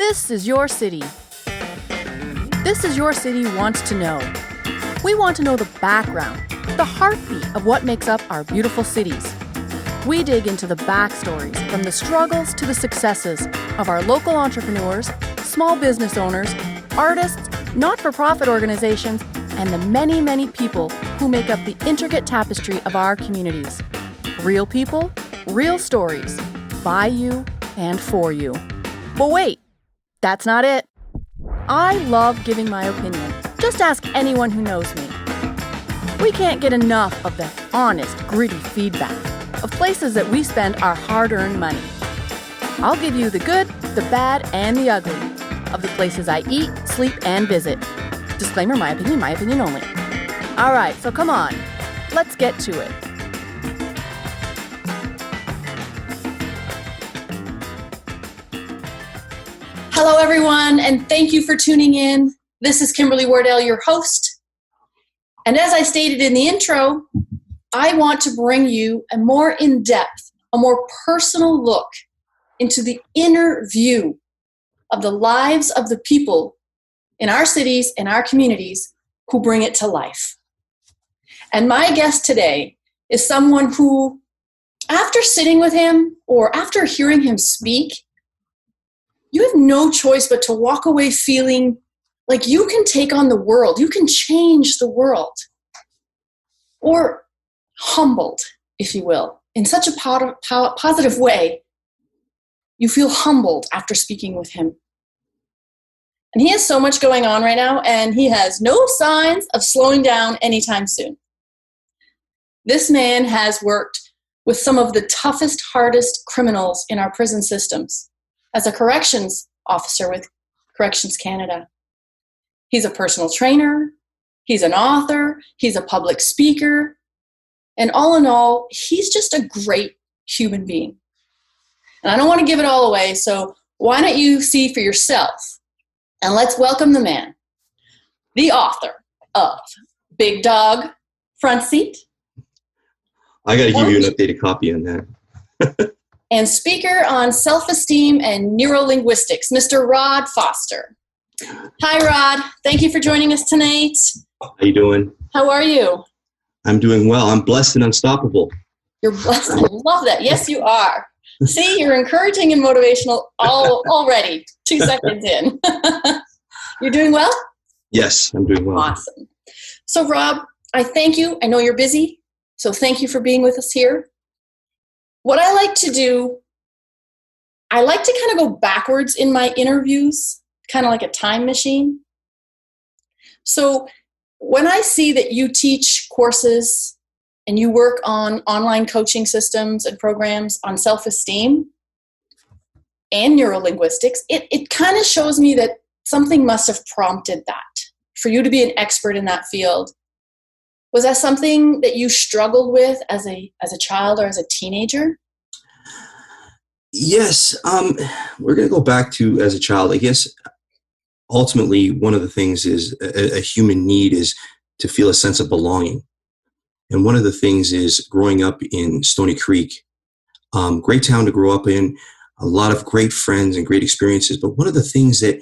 This is your city. This is your city wants to know. We want to know the background, the heartbeat of what makes up our beautiful cities. We dig into the backstories, from the struggles to the successes of our local entrepreneurs, small business owners, artists, not-for-profit organizations, and the many, many people who make up the intricate tapestry of our communities. Real people, real stories, by you and for you. But wait, that's not it. I love giving my opinion. Just ask anyone who knows me. We can't get enough of the honest, gritty feedback of places that we spend our hard-earned money. I'll give you the good, the bad, and the ugly of the places I eat, sleep, and visit. Disclaimer, my opinion only. All right, so come on, let's get to it. Hello, everyone, and thank you for tuning in. This is Kimberly Wardell, your host. And as I stated in the intro, I want to bring you a more in-depth, a more personal look into the inner view of the lives of the people in our cities and our communities who bring it to life. And my guest today is someone who, after sitting with him or after hearing him speak, you have no choice but to walk away feeling like you can take on the world, you can change the world. Or humbled, if you will, in such a positive way. You feel humbled after speaking with him. And he has so much going on right now, and he has no signs of slowing down anytime soon. This man has worked with some of the toughest, hardest criminals in our prison systems as a corrections officer with Corrections Canada. He's a personal trainer, he's an author, he's a public speaker, and all in all, he's just a great human being. And I don't want to give it all away, so why don't you see for yourself? And let's welcome the man, the author of Big Dog Front Seat. I got to give you an updated copy on that. And speaker on SelfEsteem and NeuroLinguistics, Mr. Rod Foster. Hi, Rod. Thank you for joining us tonight. How you doing? How are you? I'm doing well. I'm blessed and unstoppable. You're blessed. I love that. Yes, you are. See, you're encouraging and motivational already, 2 seconds in. You're doing well? Yes, I'm doing well. Awesome. So, Rob, I thank you. I know you're busy, so thank you for being with us here. What I like to do, I like to kind of go backwards in my interviews, kind of like a time machine. So when I see that you teach courses and you work on online coaching systems and programs on self-esteem and NeuroLinguistics, it kind of shows me that something must have prompted that for you to be an expert in that field. Was that something that you struggled with as a child or as a teenager? Yes. We're going to go back to as a child. I guess ultimately one of the things is a human need is to feel a sense of belonging. And one of the things is growing up in Stony Creek, great town to grow up in, a lot of great friends and great experiences. But one of the things that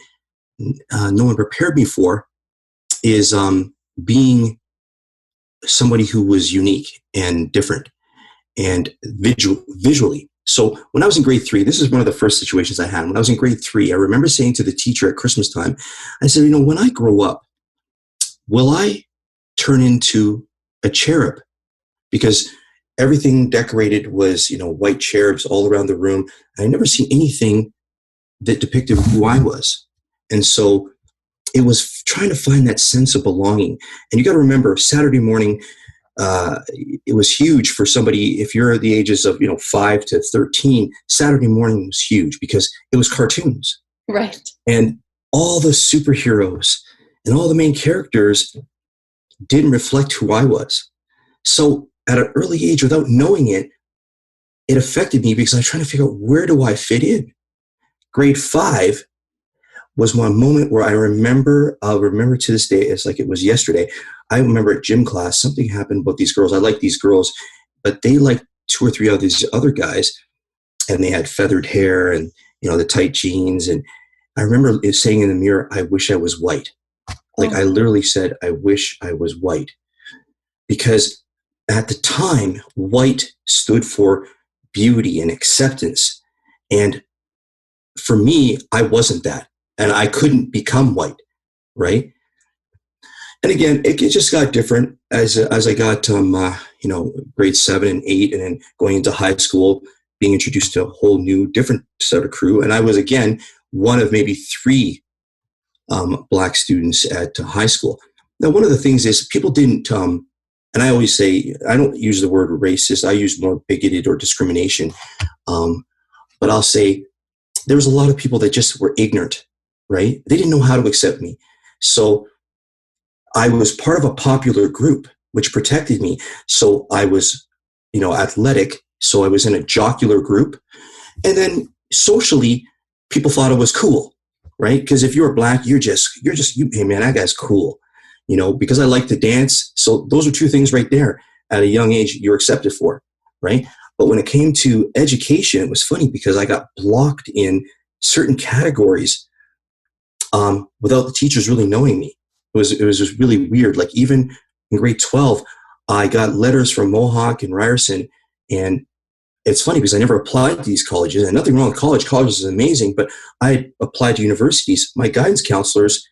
no one prepared me for is being somebody who was unique and different and visually. So when I was in grade 3, this is one of the first situations I had. When I was in grade 3, I remember saying to the teacher at Christmas time, I said, when I grow up, will I turn into a cherub? Because everything decorated was, white cherubs all around the room. And I never seen anything that depicted who I was. And so it was trying to find that sense of belonging. And you got to remember, Saturday morning, it was huge for somebody. If you're at the ages of 5 to 13, Saturday morning was huge because it was cartoons, right? And all the superheroes and all the main characters didn't reflect who I was. So at an early age, without knowing it, it affected me because I was trying to figure out, where do I fit in? Grade 5 was one moment where I'll remember to this day, it's like it was yesterday. I remember at gym class, something happened about these girls. I like these girls, but they liked 2 or 3 of these other guys, and they had feathered hair and, the tight jeans. And I remember saying in the mirror, I wish I was white. Like I literally said, I wish I was white. Because at the time, white stood for beauty and acceptance. And for me, I wasn't that. And I couldn't become white, right? And again, it just got different as I got, grade 7 and 8, and then going into high school, being introduced to a whole new, different set of crew. And I was, again, one of maybe 3 Black students at high school. Now, one of the things is people didn't, and I always say, I don't use the word racist. I use more bigoted or discrimination. But I'll say there was a lot of people that just were ignorant, right? They didn't know how to accept me. So I was part of a popular group, which protected me. So I was, athletic. So I was in a jocular group. And then socially, people thought it was cool, right? Because if you're Black, you're just, hey man, that guy's cool, because I like to dance. So those are 2 things right there at a young age you're accepted for, right? But when it came to education, it was funny because I got blocked in certain categories without the teachers really knowing me. It was just really weird. Like even in grade 12, I got letters from Mohawk and Ryerson, and it's funny because I never applied to these colleges, and nothing wrong with college. College is amazing, but I applied to universities. My guidance counselors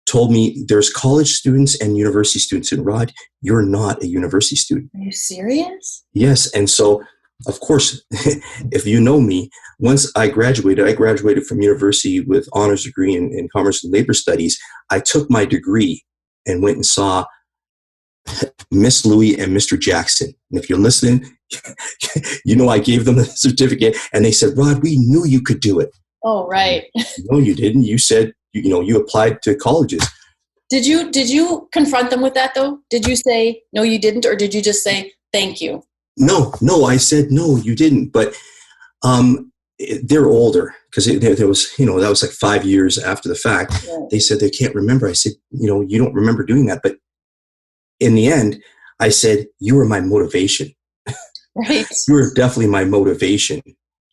told me there's college students and university students, and Rod, you're not a university student. Are you serious? Yes. And so, of course, if you know me, once I graduated from university with honors degree in commerce and labor studies. I took my degree and went and saw Miss Louie and Mr. Jackson. And if you're listening, I gave them the certificate, and they said, Rod, we knew you could do it. Oh, right. No, you didn't. You said, you applied to colleges. Did you confront them with that though? Did you say, no, you didn't? Or did you just say, thank you? No, I said, no, you didn't. But they're older because there was, that was like 5 years after the fact. Yeah. They said they can't remember. I said, you don't remember doing that. But in the end, I said, you were my motivation. Right. You were definitely my motivation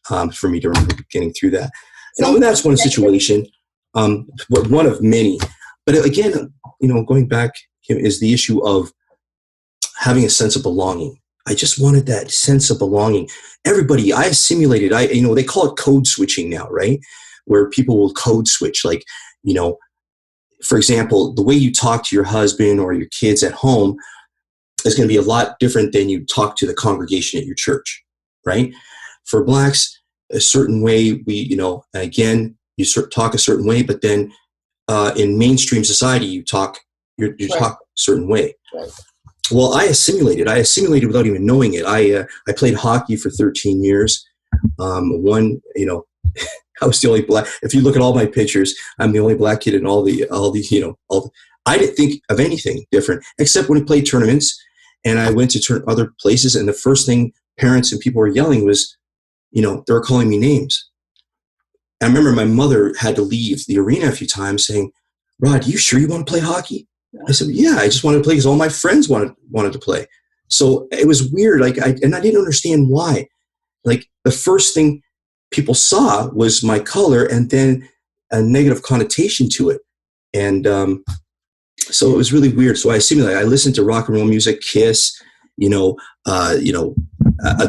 for me to remember getting through that. And that's one situation, one of many. But again, going back is the issue of having a sense of belonging. I just wanted that sense of belonging. Everybody, I assimilated. They call it code switching now, right? Where people will code switch. Like, for example, the way you talk to your husband or your kids at home is going to be a lot different than you talk to the congregation at your church, right? For Blacks, a certain way again, you talk a certain way, but then in mainstream society, you talk a certain way. Right. Well, I assimilated without even knowing it. I played hockey for 13 years. I was the only Black. If you look at all my pictures, I'm the only Black kid in all the. I didn't think of anything different except when I played tournaments, and I went to other places. And the first thing parents and people were yelling was, they were calling me names. I remember my mother had to leave the arena a few times, saying, "Rod, you sure you want to play hockey?" I said, yeah, I just wanted to play because all my friends wanted to play. So it was weird. I didn't understand why. Like the first thing people saw was my color and then a negative connotation to it. And so it was really weird. So I assimilated. I listened to rock and roll music, Kiss, a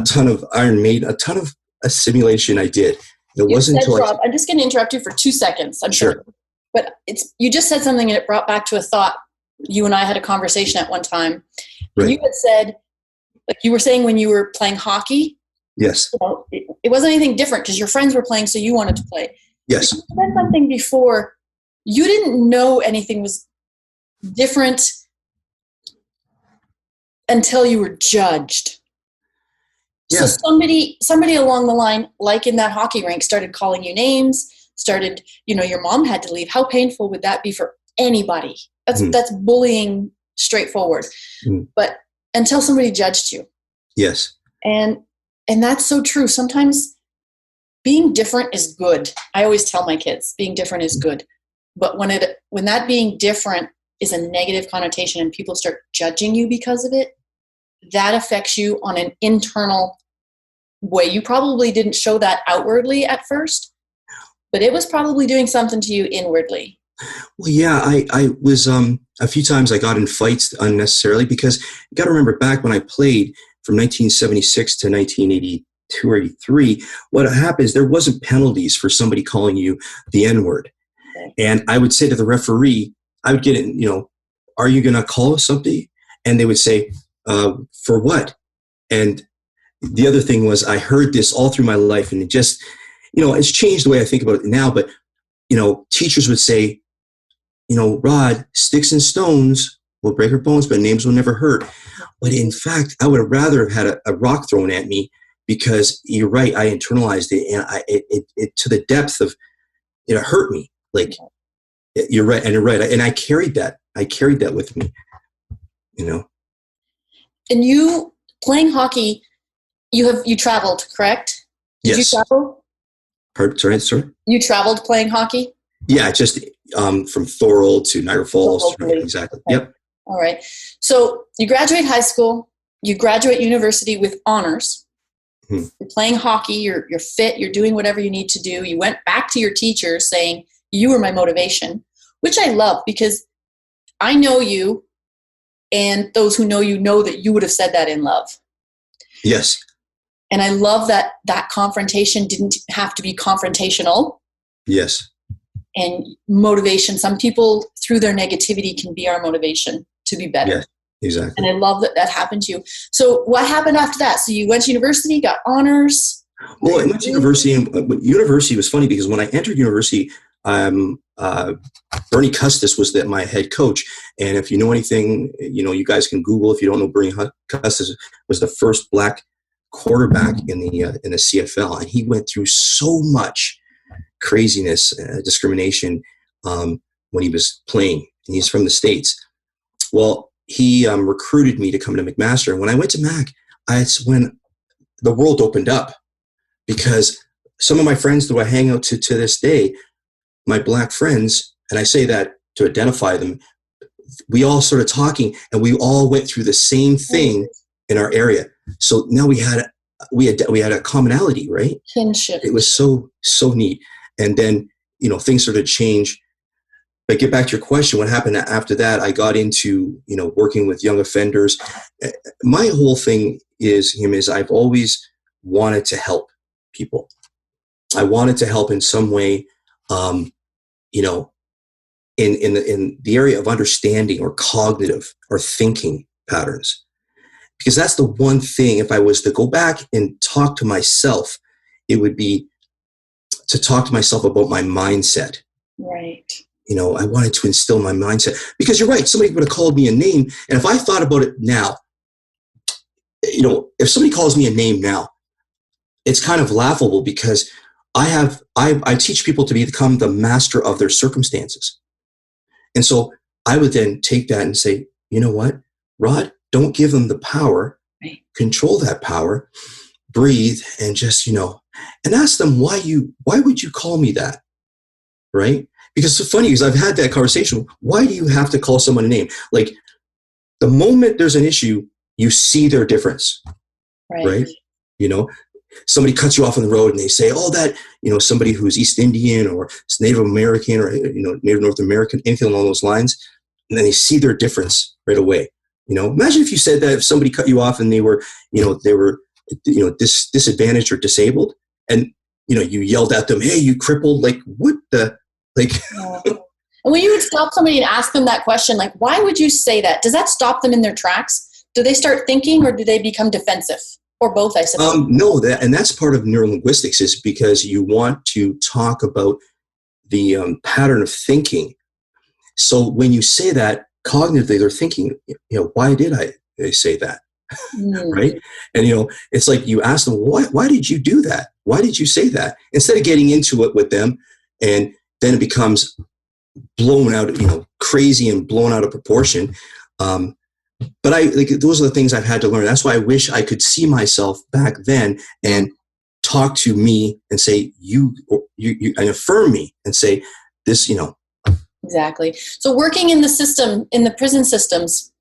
ton of Iron Maiden, a ton of assimilation I did. It wasn't until Rob, I'm just going to interrupt you for 2 seconds. I'm sure. But you just said something and it brought back to a thought. You and I had a conversation at one time. Right. And you had said, like you were saying when you were playing hockey. Yes. It wasn't anything different because your friends were playing, so you wanted to play. Yes. You said something before. You didn't know anything was different until you were judged. Yeah. So somebody along the line, like in that hockey rink, started calling you names, your mom had to leave. How painful would that be for anybody? That's bullying straightforward. But until somebody judged you. Yes. And that's so true. Sometimes being different is good. I always tell my kids being different is good. But when that being different is a negative connotation and people start judging you because of it, that affects you on an internal way. You probably didn't show that outwardly at first, but it was probably doing something to you inwardly. Well, yeah, I was, a few times I got in fights unnecessarily because you got to remember back when I played from 1976 to 1982 or 83, what happened is there wasn't penalties for somebody calling you the N-word. Okay. And I would say to the referee, I would get in, are you going to call us something? And they would say, for what? And the other thing was I heard this all through my life, and it just, it's changed the way I think about it now. But, teachers would say, Rod, sticks and stones will break our bones, but names will never hurt. But in fact, I would have rather have had a rock thrown at me, because you're right, I internalized it, and it to the depth of, it hurt me. Like, you're right, and you're right. And I carried that with me, And you, playing hockey, you traveled, correct? Did Yes. you travel? Sorry? You traveled playing hockey? Yeah, just from Thorold to Niagara Falls. Right, exactly. Okay. Yep. All right. So you graduate high school, you graduate university with honors. Hmm. You're playing hockey, you're fit, you're doing whatever you need to do. You went back to your teacher saying, you were my motivation, which I love, because I know you, and those who know you know that you would have said that in love. Yes. And I love that confrontation didn't have to be confrontational. Yes. And motivation, some people through their negativity can be our motivation to be better. Yes, exactly. And I love that happened to you. So what happened after that? So you went to university, got honors? Well, I went to university, and university was funny because when I entered university, Bernie Custis was my head coach. And if you know anything, you guys can Google. If you don't know, Bernie Custis was the first black quarterback in the CFL, and he went through so much craziness, discrimination when he was playing. And he's from the States. Well, he recruited me to come to McMaster. And when I went to Mac, it's when the world opened up, because some of my friends that I hang out to this day, my black friends, and I say that to identify them, we all started talking, and we all went through the same thing in our area. So now we had a commonality, right? Kinship. It was so neat. And then, things started to change. But get back to your question, what happened after that? I got into, working with young offenders. My whole thing is I've always wanted to help people. I wanted to help in some way, in the area of understanding or cognitive or thinking patterns. Because that's the one thing, if I was to go back and talk to myself, it would be to talk to myself about my mindset. Right. I wanted to instill my mindset, because you're right. Somebody would have called me a name. And if I thought about it now, if somebody calls me a name now, it's kind of laughable, because I teach people to become the master of their circumstances. And so I would then take that and say, you know what, Rod, don't give them the power, right. Control that power, breathe, and just, and ask them why would you call me that? Right? Because it's so funny, because I've had that conversation. Why do you have to call someone a name? Like, the moment there's an issue, you see their difference, right? Somebody cuts you off on the road and they say, oh, that, somebody who's East Indian or Native American or, Native North American, anything along those lines. And then they see their difference right away. Imagine if you said that if somebody cut you off and they were disadvantaged or disabled, and, you yelled at them, hey, you crippled, like, what the, like. Yeah. And when you would stop somebody and ask them that question, like, why would you say that? Does that stop them in their tracks? Do they start thinking, or do they become defensive? Or both, I suppose. No, that's part of NeuroLinguistics, is because you want to talk about the pattern of thinking. So when you say that, cognitively, they're thinking, why did I say that? Right? And, it's like you ask them, why did you do that? Why did you say that? Instead of getting into it with them, and then it becomes blown out, crazy and blown out of proportion. But those are the things I've had to learn. That's why I wish I could see myself back then and talk to me and say, you and affirm me and say this, Exactly. So working in the system, in the prison systems,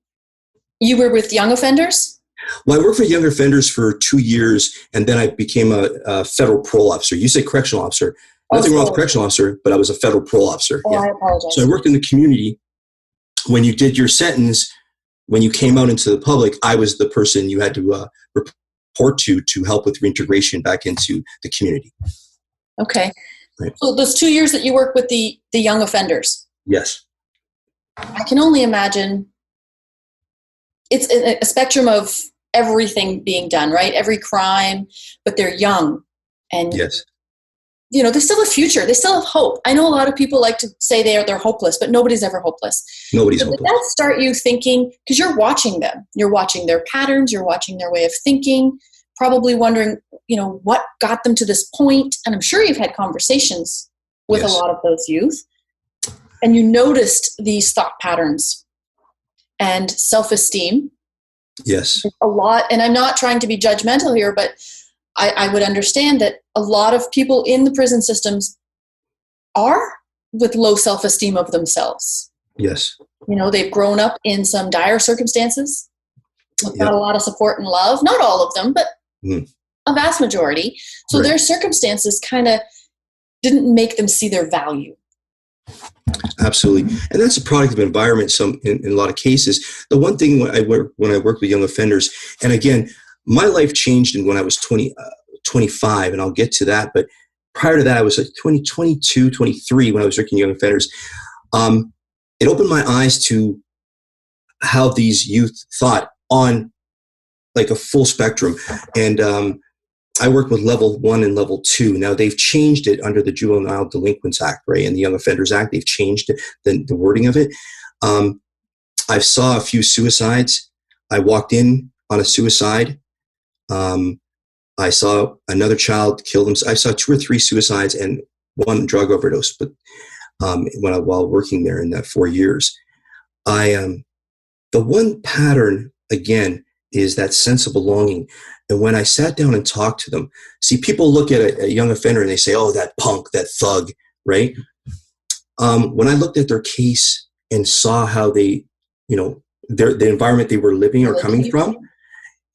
you were with young offenders? Well, I worked for young offenders for 2 years, and then I became a federal parole officer. You say correctional officer. Nothing wrong with correctional officer, but I was a federal parole officer. Oh, Yeah. I apologize. So I worked in the community. When you did your sentence, when you came out into the public, I was the person you had to report to help with reintegration back into the community. Okay. Right. So those 2 years that you work with the young offenders. Yes. I can only imagine it's a spectrum of everything being done, right? Every crime, but they're young and, Yes. They still have a future. They still have hope. I know a lot of people like to say they're hopeless, but nobody's ever hopeless. Nobody's So hopeless. did that start you thinking, because you're watching them, you're watching their patterns, you're watching their way of thinking, probably wondering, what got them to this point. And I'm sure you've had conversations with a lot of those youth, and you noticed these thought patterns and self-esteem. Yes. A lot, and I'm not trying to be judgmental here, but I would understand that a lot of people in the prison systems are with low self-esteem of themselves. Yes. They've grown up in some dire circumstances, without a lot of support and love. Not all of them, but a vast majority. So their circumstances kind of didn't make them see their value. Absolutely. And that's a product of environment in a lot of cases. The one thing when I worked with young offenders, and again, my life changed when I was 25, and I'll get to that. But prior to that, I was like 22, 23 when I was working with young offenders. It opened my eyes to how these youth thought on like a full spectrum. And I worked with level 1 and level 2. Now they've changed it under the Juvenile Delinquents Act, right? And the Young Offenders Act, they've changed the wording of it. I saw a few suicides. I walked in on a suicide. I saw another child kill themselves. I saw 2 or 3 suicides and 1 drug overdose. But while working there in that 4 years, the one pattern again is that sense of belonging. And when I sat down and talked to them, see, people look at a young offender and they say, "Oh, that punk, that thug," right? When I looked at their case and saw how they, the environment they were living or coming from,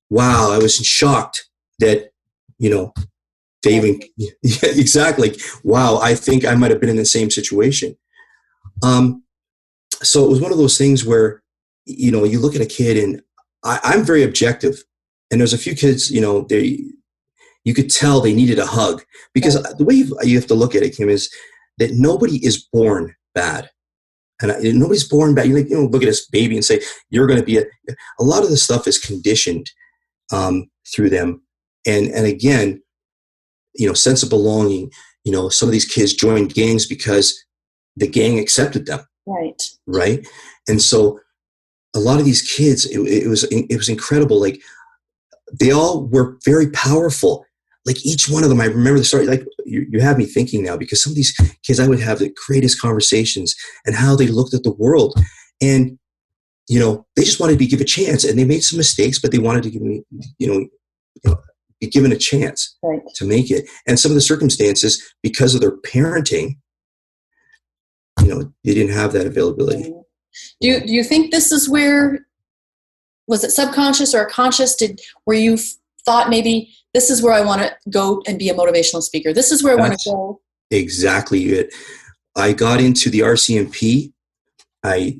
wow, I was shocked that, they even, exactly. Wow, I think I might have been in the same situation. So it was one of those things where, you look at a kid, and I'm very objective. And there's a few kids, you could tell they needed a hug, because the way you have to look at it, Kim, is that nobody is born bad. And nobody's born bad. You look at this baby and say, you're going to be a lot of the stuff is conditioned through them. And again, sense of belonging, some of these kids joined gangs because the gang accepted them. Right. Right. And so a lot of these kids, it was incredible. Like, they all were very powerful. Like, each one of them, I remember the story. Like, you have me thinking now, because some of these kids, I would have the greatest conversations and how they looked at the world. And, they just wanted to be given a chance, and they made some mistakes, but they wanted to give me, be given a chance to make it. And some of the circumstances, because of their parenting, they didn't have that availability. Do you think this is where, was it subconscious or conscious, where you thought maybe this is where I want to go and be a motivational speaker? This is where I want to go. Exactly it. I got into the RCMP. I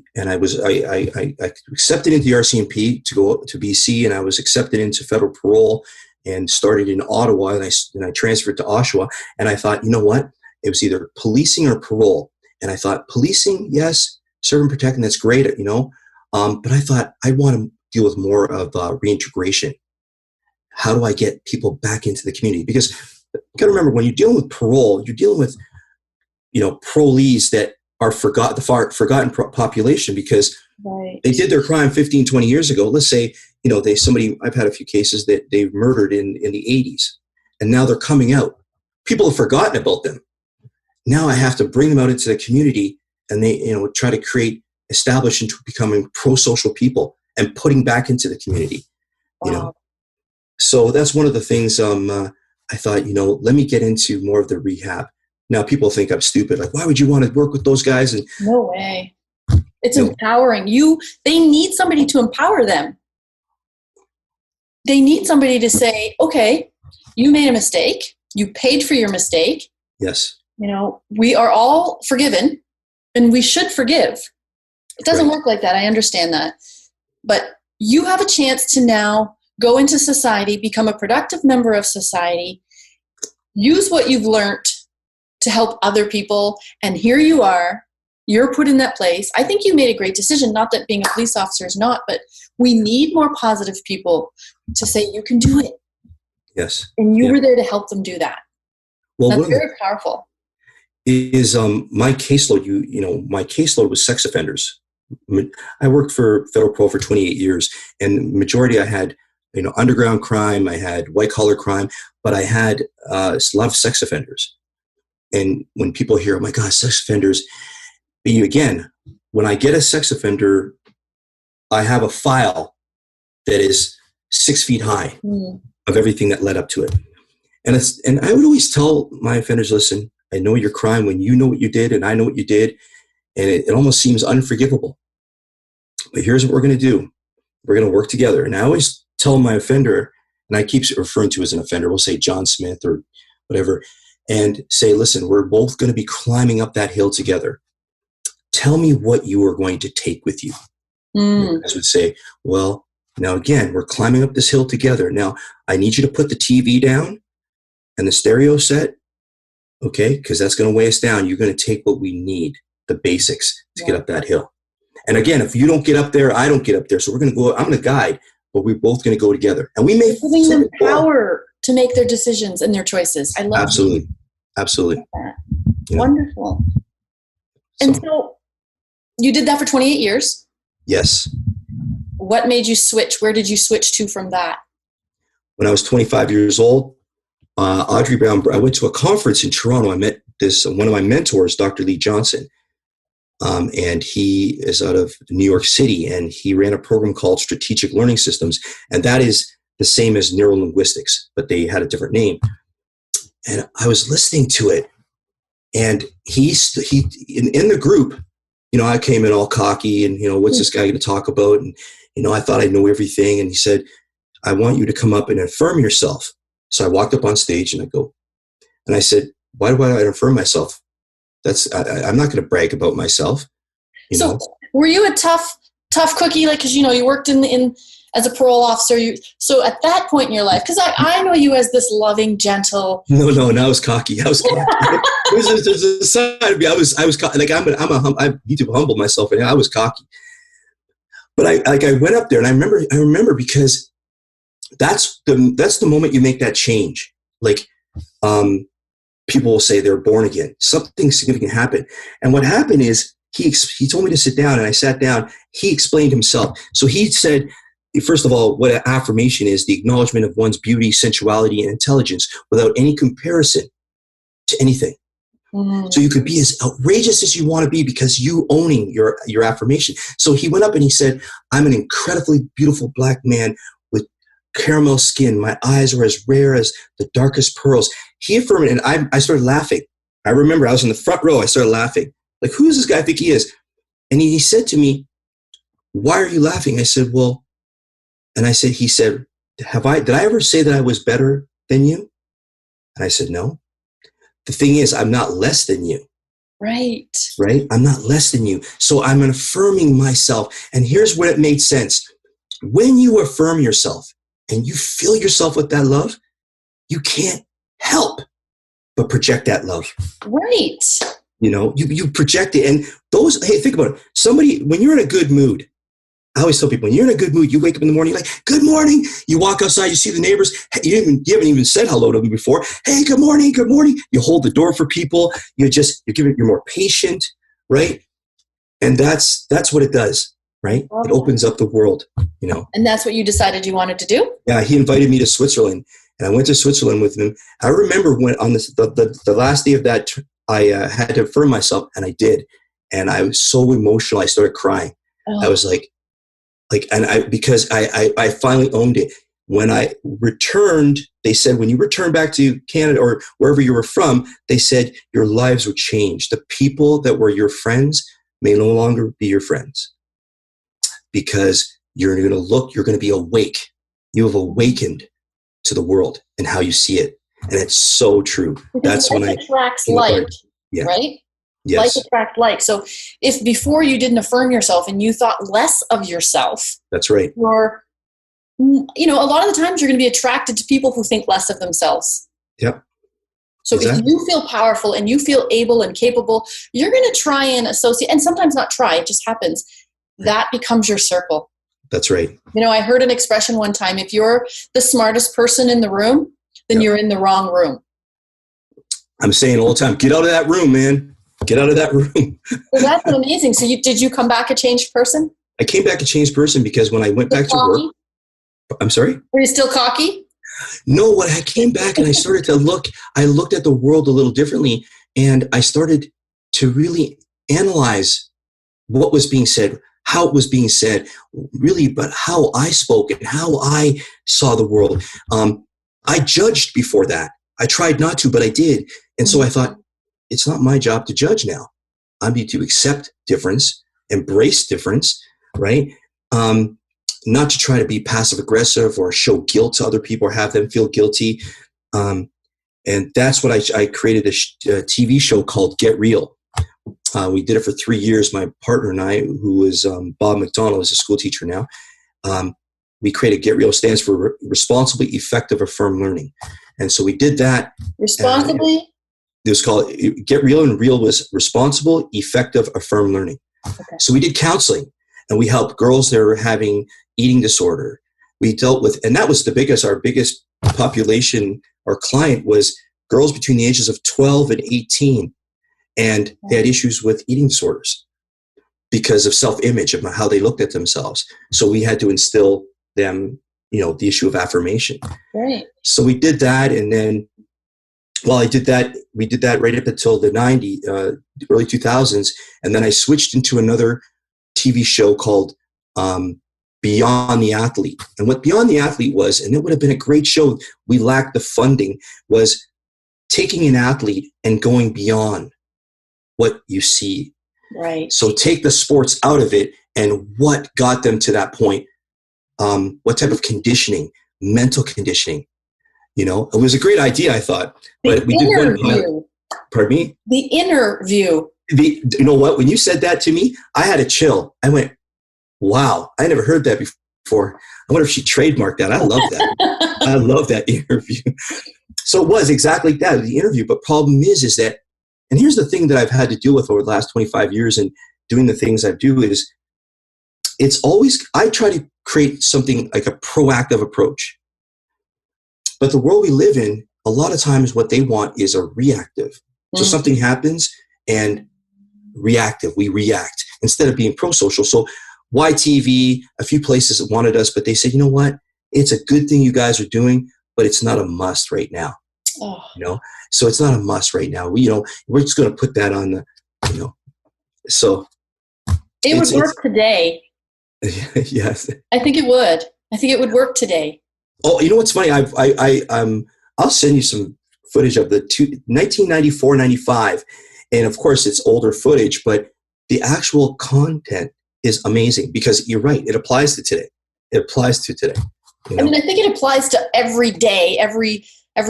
accepted into the RCMP to go to BC, and I was accepted into federal parole and started in Ottawa, and I transferred to Oshawa. And I thought, you know what? It was either policing or parole. And I thought, policing, yes, serve and protect, and that's great, but I thought I want to deal with more of reintegration. How do I get people back into the community? Because you got to remember, when you're dealing with parole, you're dealing with, parolees that are forgotten population, because they did their crime 15, 20 years ago. Let's say, I've had a few cases that they've murdered in the 80s, and now they're coming out. People have forgotten about them. Now I have to bring them out into the community, and they, try to establish into becoming pro-social people and putting back into the community, So that's one of the things I thought, let me get into more of the rehab. Now people think I'm stupid. Like, why would you want to work with those guys? And no way. It's empowering. They need somebody to empower them. They need somebody to say, okay, you made a mistake. You paid for your mistake. Yes. We are all forgiven and we should forgive. It doesn't work like that. I understand that. But you have a chance to now go into society, become a productive member of society, use what you've learned to help other people. And here you are, you're put in that place. I think you made a great decision, not that being a police officer is not, but we need more positive people to say you can do it. Yes. And you were there to help them do that. Well, that's very powerful. Is my caseload, my caseload was sex offenders. I worked for federal parole for 28 years, and majority I had, underground crime, I had white collar crime, but I had a lot of sex offenders. And when people hear, oh my God, sex offenders, again, when I get a sex offender, I have a file that is 6 feet high of everything that led up to it. And I would always tell my offenders, listen, I know your crime when you know what you did and I know what you did, and it almost seems unforgivable. But here's what we're going to do. We're going to work together. And I always tell my offender, and I keep referring to as an offender, we'll say John Smith or whatever, and say, listen, we're both going to be climbing up that hill together. Tell me what you are going to take with you. I would say, well, now again, we're climbing up this hill together. Now, I need you to put the TV down and the stereo set, okay? Because that's going to weigh us down. You're going to take what we need, the basics, to get up that hill. And again, if you don't get up there, I don't get up there. So we're going to go, I'm going to guide, but we're both going to go together. And we may giving them power to make their decisions and their choices. I love Absolutely. that. Absolutely. Wonderful. And so you did that for 28 years? Yes. What made you switch? Where did you switch to from that? When I was 25 years old, Audrey Brown, I went to a conference in Toronto. I met one of my mentors, Dr. Lee Johnson. And he is out of New York City, and he ran a program called Strategic Learning Systems. And that is the same as NeuroLinguistics, but they had a different name. And I was listening to it, and he in the group, I came in all cocky and, what's this guy going to talk about? And, I thought I know everything. And he said, I want you to come up and affirm yourself. So I walked up on stage and I said, why do I affirm myself? I'm not going to brag about myself. So were you a tough cookie? Like, cause you worked in as a parole officer. So at that point in your life, cause I know you as this loving, gentle. No, I was cocky. There's a side of me. I was like, I need to humble myself, and I was cocky. But I went up there, and I remember because that's the moment you make that change. Like, people will say they're born again. Something significant happened. And what happened is he told me to sit down, and I sat down. He explained himself. So he said, first of all, what an affirmation is: the acknowledgement of one's beauty, sensuality, and intelligence without any comparison to anything. So you could be as outrageous as you want to be because you owning your affirmation. So he went up and he said, I'm an incredibly beautiful black man with caramel skin. My eyes are as rare as the darkest pearls. He affirmed it, and I started laughing. I remember I was in the front row. I started laughing. Like, who does this guy think he is? And he said to me, why are you laughing? I said, well, and he said, did I ever say that I was better than you? And I said, no. The thing is, I'm not less than you. Right. I'm not less than you. So I'm affirming myself. And here's where it made sense. When you affirm yourself and you fill yourself with that love, you can't help but project that love. Right. You project it. And hey, think about it. When you're in a good mood, I always tell people, when you're in a good mood, you wake up in the morning, you're like, good morning. You walk outside, you see the neighbors. You haven't even said hello to them before. Hey, good morning, good morning. You hold the door for people. You're more patient, right? And that's what it does, right? Oh. It opens up the world, And that's what you decided you wanted to do? Yeah, he invited me to Switzerland, and I went to Switzerland with him. I remember when on the last day of that, I had to affirm myself, and I did. And I was so emotional, I started crying. I was because I finally owned it. When I returned, they said, when you return back to Canada or wherever you were from, they said your lives would change. The people that were your friends may no longer be your friends because you're going to be awake. You have awakened to the world and how you see it. And it's so true. Because That's when like I attracts came like, apart. Yeah. right? Yes. Like attract like. So if before you didn't affirm yourself and you thought less of yourself, That's right. or, you know, a lot of the times you're going to be attracted to people who think less of themselves. Yep. So Exactly. if you feel powerful and you feel able and capable, you're going to try and associate, and sometimes not try, it just happens. That becomes your circle. That's right. You know, I heard an expression one time, if you're the smartest person in the room, then Yep. you're in the wrong room. I'm saying all the time, get out of that room, man. Get out of that room. Well, that's amazing. So did you come back a changed person? I came back a changed person because when I went back to work, I'm sorry? Were you still cocky? No, when I came back and I started to look, I looked at the world a little differently, and I started to really analyze what was being said, how it was being said, really, but how I spoke and how I saw the world. I judged before that. I tried not to, but I did. And so I thought, it's not my job to judge now. I need to accept difference, embrace difference, right? Not to try to be passive aggressive or show guilt to other people or have them feel guilty. And that's what I created a TV show called Get Real. We did it for 3 years. My partner and I, who is Bob McDonald, is a school teacher now. We created Get Real, stands for Responsibly Effective Affirm Learning. And so we did that. Responsibly? It was called Get Real, and Real was Responsible, Effective Affirm Learning. Okay. So we did counseling, and we helped girls that were having eating disorder. We dealt with, and that was our biggest population or client was girls between the ages of 12 and 18. And they had issues with eating disorders because of self-image, of how they looked at themselves. So we had to instill them, the issue of affirmation. Right. So we did that. And then while I did that, we did that right up until the early 2000s. And then I switched into another TV show called Beyond the Athlete. And what Beyond the Athlete was, and it would have been a great show, we lacked the funding, was taking an athlete and going beyond what you see. Right. So take the sports out of it, and what got them to that point. What type of conditioning, mental conditioning, it was a great idea, I thought, but we did one pilot. Pardon me? The inner view. You know what? When you said that to me, I had a chill. I went, wow, I never heard that before. I wonder if she trademarked that. I love that. I love that interview. So it was exactly that, the interview. But problem is that, and here's the thing that I've had to deal with over the last 25 years and doing the things I do is, it's always, I try to create something like a proactive approach. But the world we live in, a lot of times what they want is a reactive. So something happens and reactive, we react instead of being pro-social. So YTV, a few places wanted us, but they said, you know what? It's a good thing you guys are doing, but it's not a must right now. Oh. So it's not a must right now. We're just going to put that on the, so. It would work today. Yes. I think it would. I think it would work today. Oh, you know what's funny? I'll send you some footage of the 1994, 95. And of course it's older footage, but the actual content is amazing because you're right. It applies to today. It applies to today. I mean, I think it applies to every day, every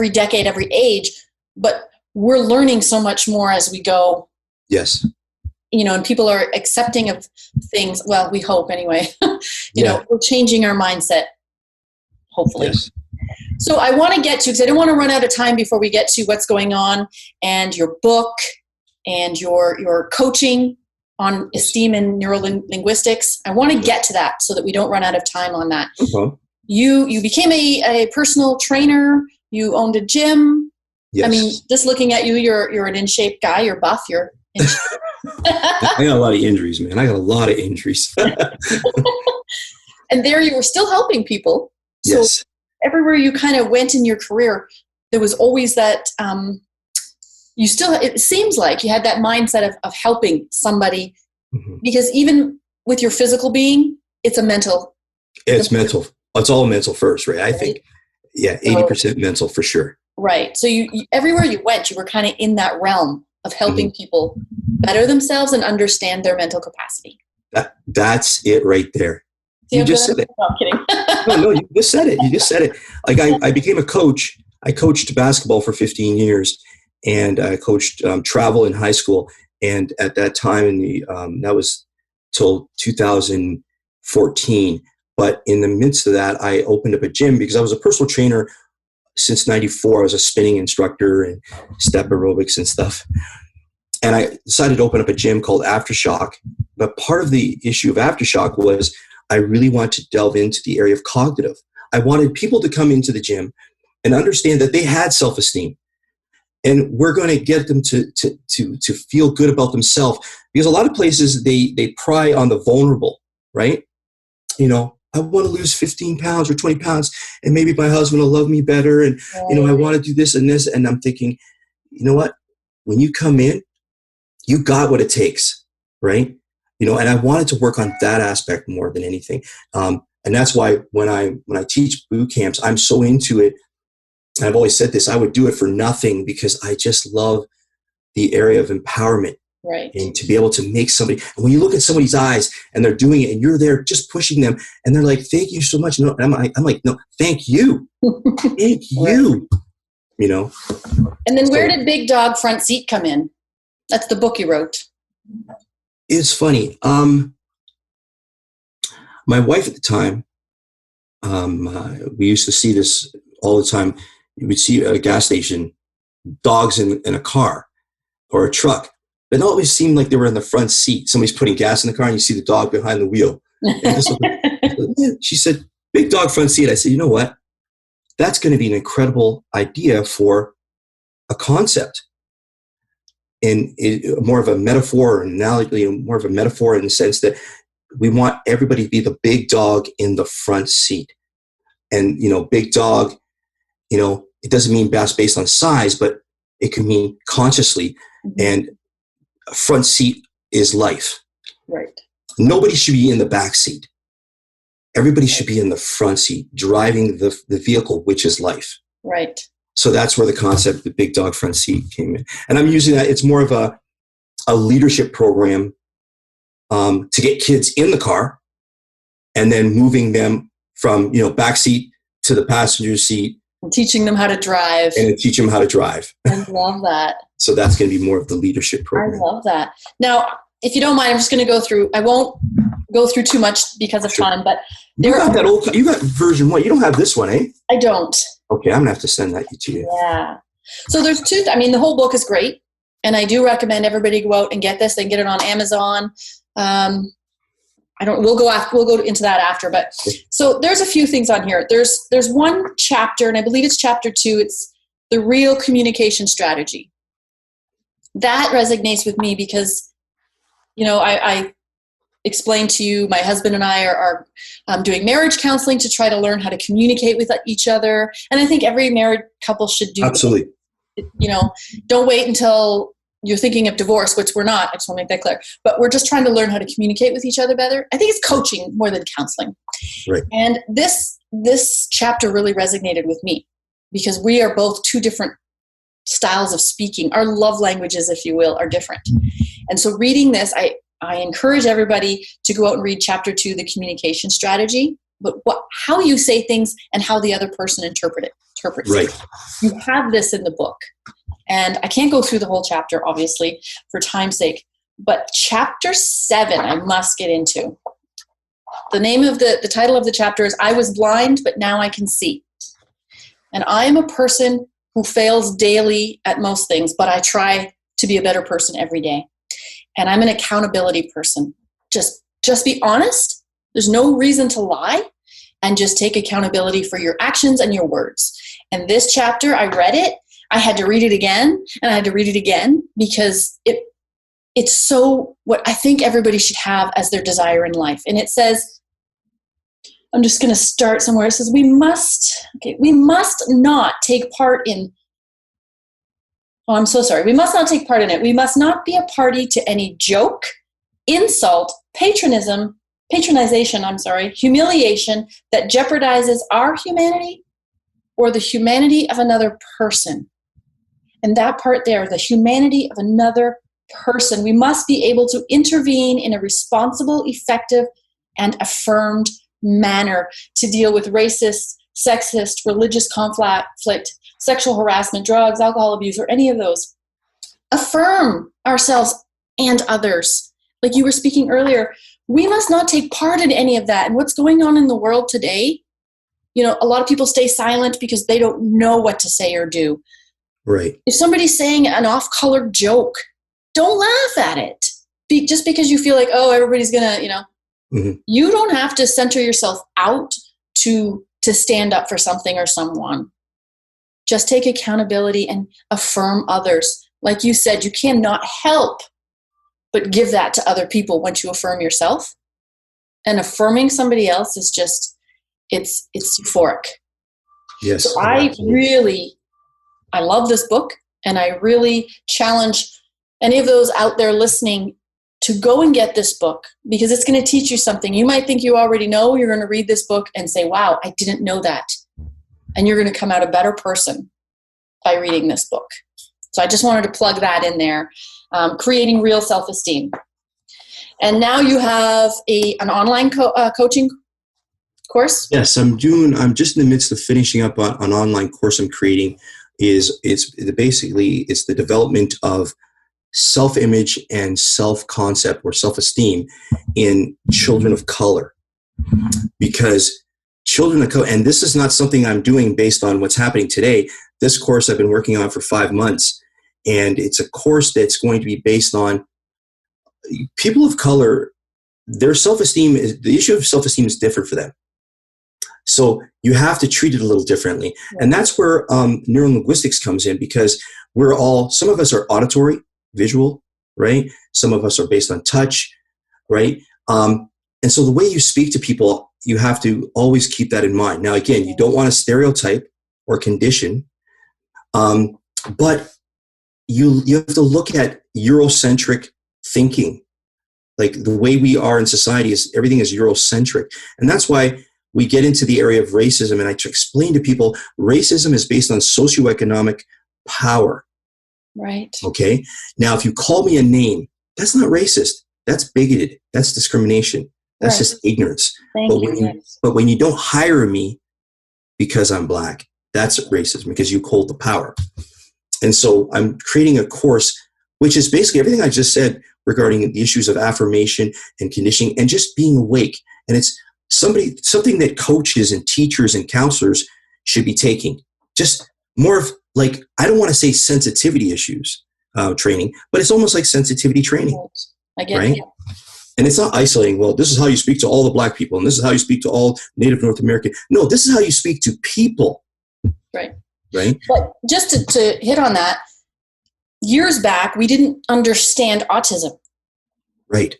decade, every age, but we're learning so much more as we go. Yes. And people are accepting of things. Well, we hope anyway. We're changing our mindset, hopefully. Yes. So I want to get to, because I don't want to run out of time before we get to what's going on and your book and your coaching on Esteem and NeuroLinguistics. I want to get to that so that we don't run out of time on that. Okay. You became a personal trainer. You owned a gym. Yes. I mean, just looking at you, you're an in-shape guy. You're buff. You're in shape. I got a lot of injuries, man. I got a lot of injuries. And there you were still helping people. So yes. Everywhere you kind of went in your career, there was always that, it seems like you had that mindset of helping somebody, because even with your physical being, it's mental. It's mental. It's all mental first, right? I think, 80% mental for sure. Right. So you everywhere you went, you were kind of in that realm of helping people better themselves and understand their mental capacity. That's it right there. You just said it. No, I'm kidding. No, you just said it. Like I became a coach. I coached basketball for 15 years, and I coached travel in high school. And at that time, that was till 2014. But in the midst of that, I opened up a gym because I was a personal trainer since '94. I was a spinning instructor and step aerobics and stuff. And I decided to open up a gym called Aftershock. But part of the issue of Aftershock was I really wanted to delve into the area of cognitive. I wanted people to come into the gym and understand that they had self-esteem. And we're going to get them to feel good about themselves. Because a lot of places, they pry on the vulnerable, right? You know, I want to lose 15 pounds or 20 pounds, and maybe my husband will love me better. And, you know, I want to do this and this. And I'm thinking, you know what? When you come in, you got what it takes, right? You know, and I wanted to work on that aspect more than anything. And that's why when I teach boot camps, I'm so into it. And I've always said this, I would do it for nothing because I just love the area of empowerment. Right. And to be able to make somebody, and when you look at somebody's eyes and they're doing it and you're there just pushing them and they're like, thank you so much. No, I'm like, no, thank you. Thank you. You know? And then where did Big Dog Front Seat come in? That's the book you wrote. It's funny. My wife at the time, we used to see this all the time. You would see at a gas station, dogs in a car or a truck. It always seemed like they were in the front seat. Somebody's putting gas in the car and you see the dog behind the wheel. She said, Big Dog Front Seat. I said, you know what? That's going to be an incredible idea for a concept. And more of a metaphor, or an analogy, more of a metaphor in the sense that we want everybody to be the big dog in the front seat. And, you know, big dog, you know, it doesn't mean based on size, but it can mean consciously. Mm-hmm. And a front seat is life. Right. Nobody should be in the back seat. Everybody should be in the front seat, driving the vehicle, which is life. Right. So that's where the concept of the Big Dog Front Seat came in. And I'm using that. It's more of a leadership program to get kids in the car and then moving them from, you know, back seat to the passenger seat. And teaching them how to drive. And teach them how to drive. I love that. So that's going to be more of the leadership program. I love that. Now, if you don't mind, I'm just going to go through. I won't go through too much because of time, but you got version 1. You don't have this one, eh? I don't. Okay, I'm going to have to send that to you. Yeah. So there's two. I mean, the whole book is great, and I do recommend everybody go out and get this. They can get it on Amazon. We'll go into that after. But so there's a few things on here. There's one chapter, and I believe it's chapter 2. It's the real communication strategy. That resonates with me because, you know, I explained to you, my husband and I are doing marriage counseling to try to learn how to communicate with each other. And I think every married couple should do. Absolutely. You know, don't wait until you're thinking of divorce, which we're not. I just want to make that clear. But we're just trying to learn how to communicate with each other better. I think it's coaching more than counseling. Right. And this chapter really resonated with me because we are both two different styles of speaking. Our love languages, if you will, are different. And so reading this, I encourage everybody to go out and read chapter 2, the communication strategy, but how you say things and how the other person interprets right. it. You have this in the book. And I can't go through the whole chapter, obviously, for time's sake, but chapter 7 I must get into. The name of the title of the chapter is I Was Blind, But Now I Can See. And I am a person who fails daily at most things, but I try to be a better person every day. And I'm an accountability person. Just be honest. There's no reason to lie, and just take accountability for your actions and your words. And this chapter, I read it. I had to read it again, and I had to read it again because it's so what I think everybody should have as their desire in life. And it says, I'm just going to start somewhere. It says, we must not take part in. Oh, I'm so sorry. We must not take part in it. We must not be a party to any joke, insult, patronization, humiliation that jeopardizes our humanity or the humanity of another person. And that part there, the humanity of another person, we must be able to intervene in a responsible, effective, and affirmed manner to deal with racist, sexist, religious conflict, sexual harassment, drugs, alcohol abuse, or any of those. Affirm ourselves and others. Like you were speaking earlier, we must not take part in any of that. And what's going on in the world today, a lot of people stay silent because they don't know what to say or do. Right. If somebody's saying an off-color joke, don't laugh at it. Just because you feel like, oh, everybody's going to, you don't have to center yourself out to stand up for something or someone. Just take accountability and affirm others. Like you said, you cannot help but give that to other people once you affirm yourself. And affirming somebody else is just, it's euphoric. Yes. So I love this book, and I really challenge any of those out there listening to go and get this book, because it's going to teach you something. You might think you already know. You're going to read this book and say, wow, I didn't know that. And you're going to come out a better person by reading this book. So I just wanted to plug that in there. Creating Real Self-Esteem. And now you have an online coaching course? Yes, I'm just in the midst of finishing up an online course I'm creating. It's the development of self-image and self-concept or self-esteem in children of color. Because children of color, and this is not something I'm doing based on what's happening today. This course I've been working on for 5 months, and it's a course that's going to be based on people of color. Their self-esteem the issue of self-esteem is different for them. So you have to treat it a little differently. And that's where NeuroLinguistics comes in, because some of us are auditory, visual, right? Some of us are based on touch, right? And so the way you speak to people, you have to always keep that in mind. Now, again, you don't want to stereotype or condition, but you have to look at Eurocentric thinking. Like the way we are in society everything is Eurocentric. And that's why we get into the area of racism. And I explain to people, racism is based on socioeconomic power. Right. Okay. Now, if you call me a name, that's not racist. That's bigoted. That's discrimination. That's just ignorance. But when you don't hire me because I'm black, that's racism, because you hold the power. And so I'm creating a course, which is basically everything I just said regarding the issues of affirmation and conditioning and just being awake. And it's something that coaches and teachers and counselors should be taking. Just more of like, I don't want to say sensitivity issues training, but it's almost like sensitivity training. I get right? it. And it's not isolating, well, this is how you speak to all the black people, and this is how you speak to all Native North American. No, this is how you speak to people. Right. Right? But just to hit on that, years back, we didn't understand autism. Right.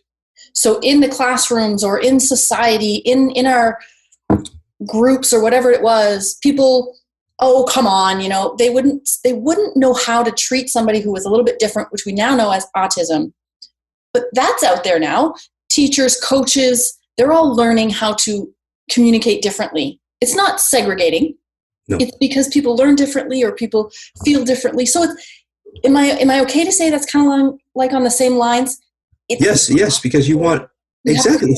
So in the classrooms or in society, in our groups or whatever it was, people, oh, come on, they wouldn't know how to treat somebody who was a little bit different, which we now know as autism. But that's out there now. Teachers, coaches, they're all learning how to communicate differently. It's not segregating. No. It's because people learn differently or people feel differently. So am I okay to say that's kind of like on the same lines? Yes, because you want exactly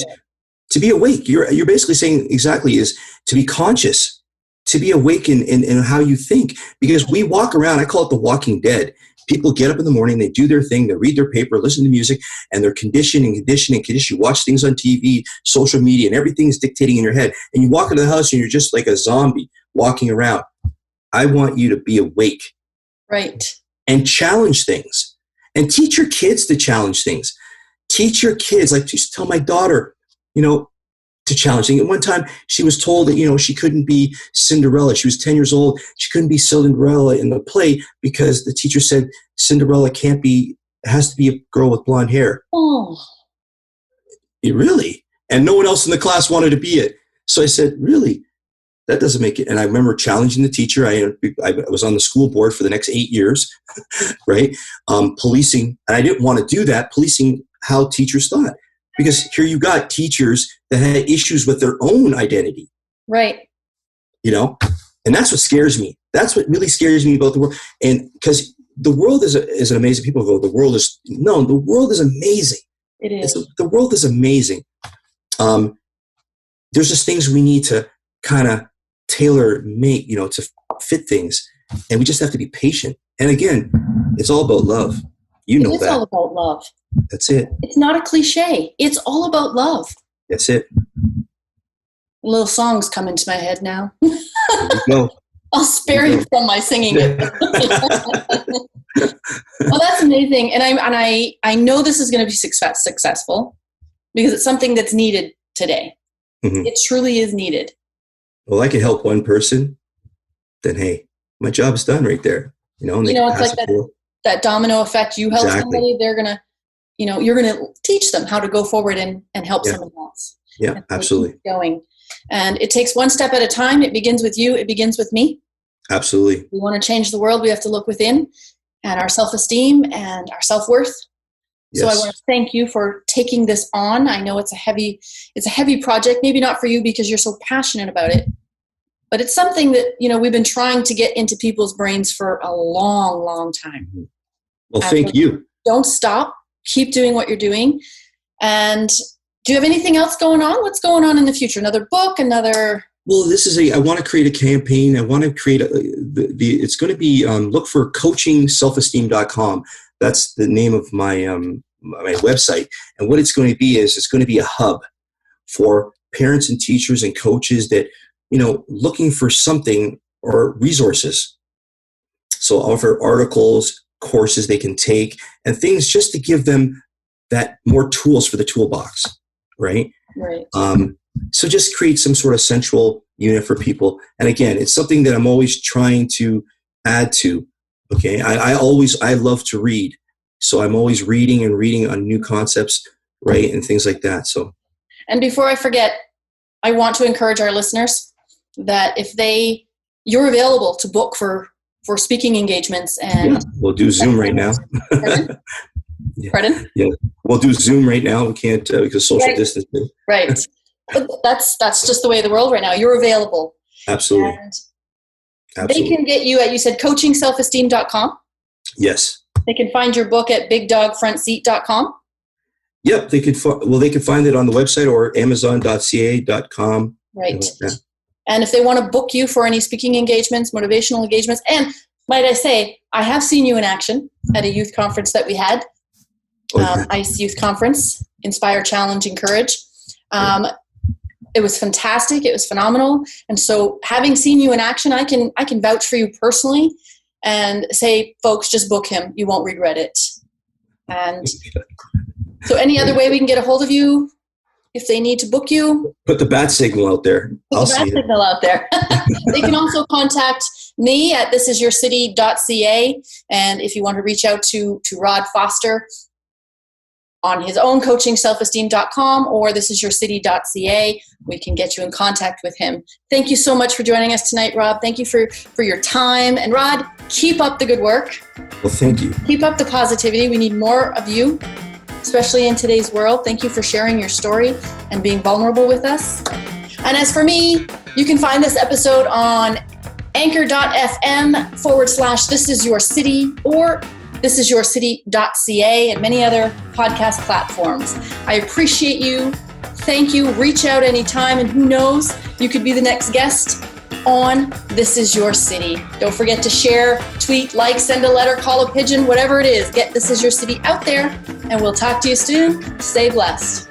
to be awake. You're basically saying exactly is to be conscious, to be awake in how you think. Because we walk around, I call it the walking dead. People get up in the morning, they do their thing, they read their paper, listen to music, and they're conditioning. You watch things on TV, social media, and everything's dictating in your head. And you walk into the house and you're just like a zombie walking around. I want you to be awake. Right. And challenge things. And teach your kids to challenge things. Teach your kids, like just tell my daughter, to challenge things. At one time, she was told that, she couldn't be Cinderella. She was 10 years old. She couldn't be Cinderella in the play because the teacher said Cinderella has to be a girl with blonde hair. Oh. Really? And no one else in the class wanted to be it. So I said, really? That doesn't make it. And I remember challenging the teacher. I was on the school board for the next 8 years, right? Policing, and I didn't want to do that, policing how teachers thought. Because here you got teachers that had issues with their own identity. Right. And that's what scares me. That's what really scares me about the world. And because the world is an amazing, people go, the world is amazing. It is. The world is amazing. There's just things we need to kind of tailor make, to fit things. And we just have to be patient. And again, it's all about love. You know that. It's all about love. That's it. It's not a cliche. It's all about love. That's it. Little songs come into my head now. There you go. I'll spare you from my singing it. Well, that's amazing. And I know this is going to be successful because it's something that's needed today. Mm-hmm. It truly is needed. Well, I can help one person, then hey, my job's done right there. And it's like that domino effect. You help somebody, they're going to, you're going to teach them how to go forward and help someone else. Yeah, absolutely. Going. And it takes one step at a time. It begins with you. It begins with me. Absolutely. If we want to change the world, we have to look within and our self-esteem and our self-worth. Yes. So I want to thank you for taking this on. I know it's a heavy project, maybe not for you because you're so passionate about it, but it's something that, we've been trying to get into people's brains for a long, long time. Well, thank you. Don't stop. Keep doing what you're doing. And do you have anything else going on? What's going on in the future? Another book, Well, I want to create a campaign. I want to create it's going to be, look for coachingselfesteem.com. That's the name of my website. And what it's going to be is it's going to be a hub for parents and teachers and coaches that, looking for something or resources. So I'll offer articles, courses they can take, and things just to give them that more tools for the toolbox. Right. So just create some sort of central unit for people. And again, it's something that I'm always trying to add to. Okay. I love to read. So I'm always reading on new concepts, right. And things like that. So. And before I forget, I want to encourage our listeners that if you're available to book for speaking engagements and we'll do Zoom right now. Pardon? Pardon? Yeah. We'll do Zoom right now. We can't because social distancing. Right. But that's just the way of the world right now. You're available. Absolutely. And they can get you at, you said coachingselfesteem.com. Yes. They can find your book at bigdogfrontseat.com. Yep. They could find it on the website or amazon.ca.com. Right. And if they want to book you for any speaking engagements, motivational engagements, and might I say, I have seen you in action at a youth conference that we had. ICE Youth Conference, Inspire, Challenge, Encourage. It was fantastic. It was phenomenal. And so having seen you in action, I can vouch for you personally and say, folks, just book him. You won't regret it. And so any other way we can get a hold of you if they need to book you? Put the bat signal out there. Put the bat signal out there. They can also contact me at thisisyourcity.ca. And if you want to reach out to Rod Foster on his own coachingselfesteem.com or thisisyourcity.ca, we can get you in contact with him. Thank you so much for joining us tonight, Rob. Thank you for your time. And Rod, keep up the good work. Well, thank you. Keep up the positivity. We need more of you, especially in today's world. Thank you for sharing your story and being vulnerable with us. And as for me, you can find this episode on anchor.fm/thisisyourcity or thisisyourcity.ca and many other podcast platforms. I appreciate you. Thank you. Reach out anytime, and who knows, you could be the next guest on This Is Your City. Don't forget to share, tweet, like, send a letter, call a pigeon, whatever it is. Get This Is Your City out there, and we'll talk to you soon. Stay blessed.